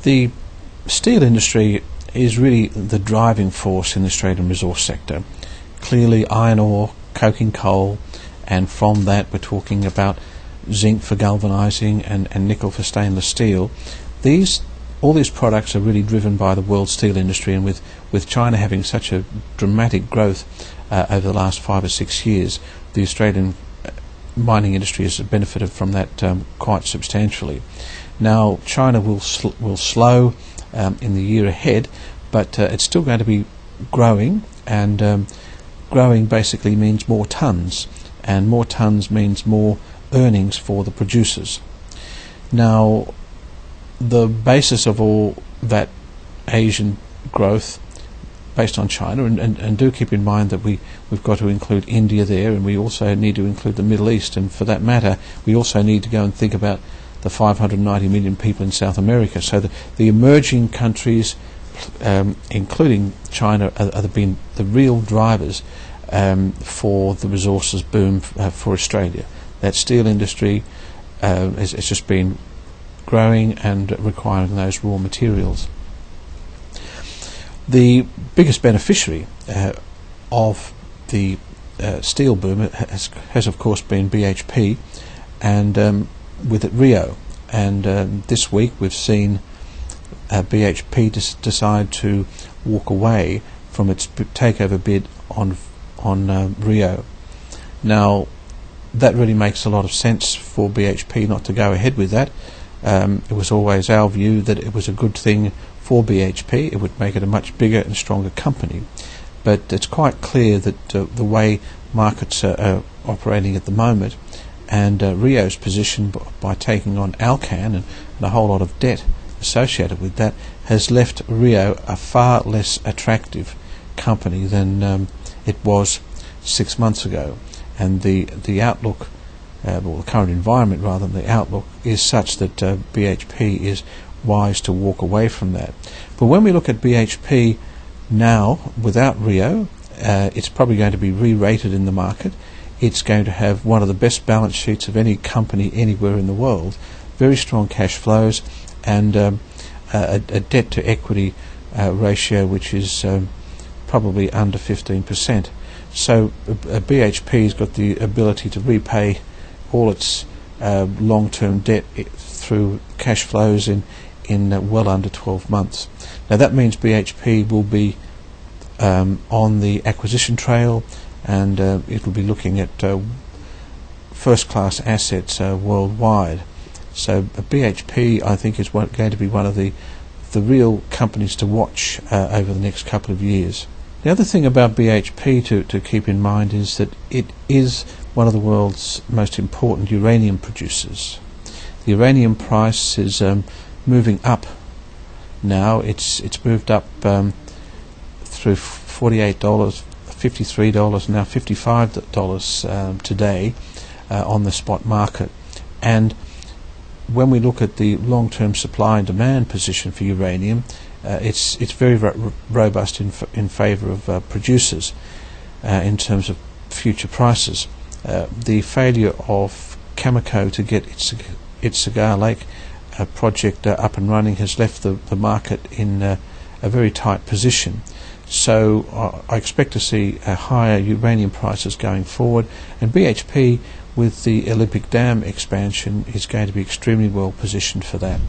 The steel industry is really the driving force in the Australian resource sector. Clearly iron ore, coking coal, and from that we're talking about zinc for galvanising and nickel for stainless steel. All these products are really driven by the world steel industry, and with China having such a dramatic growth over the last 5 or 6 years, the Australian mining industry has benefited from that quite substantially. Now China will slow in the year ahead, but it's still going to be growing, and growing basically means more tonnes, and more tonnes means more earnings for the producers. Now the basis of all that Asian growth based on China, and do keep in mind that we've got to include India there, and we also need to include the Middle East, and for that matter we also need to go and think about the 590 million people in South America. So the emerging countries, including China, are the real drivers for the resources boom for Australia. That steel industry has just been growing and requiring those raw materials. The biggest beneficiary of the steel boom has of course been BHP, and with it Rio, and this week we've seen BHP decide to walk away from its takeover bid on Rio. Now that really makes a lot of sense for BHP not to go ahead with that. It was always our view that it was a good thing for BHP. It would make it a much bigger and stronger company. But it's quite clear that the way markets are operating at the moment, and Rio's position by taking on Alcan and a whole lot of debt associated with that, has left Rio a far less attractive company than it was 6 months ago. And the outlook, or the current environment rather than the outlook, is such that BHP is wise to walk away from that. But when we look at BHP now without Rio, it's probably going to be re-rated in the market. It's going to have one of the best balance sheets of any company anywhere in the world, very strong cash flows, and a debt to equity ratio which is probably under 15%. So BHP's got the ability to repay all its long-term debt through cash flows in well under 12 months. Now that means BHP will be on the acquisition trail, and it will be looking at first-class assets worldwide. So BHP, I think, is going to be one of the real companies to watch over the next couple of years. The other thing about BHP to keep in mind is that it is one of the world's most important uranium producers. The uranium price is moving up now. It's moved up through $48, $53, now $55 today on the spot market. And when we look at the long-term supply and demand position for uranium, it's very robust in favour of producers in terms of future prices. The failure of Cameco to get its Cigar Lake project up and running has left the market in a very tight position. So I expect to see higher uranium prices going forward, and BHP with the Olympic Dam expansion is going to be extremely well positioned for that.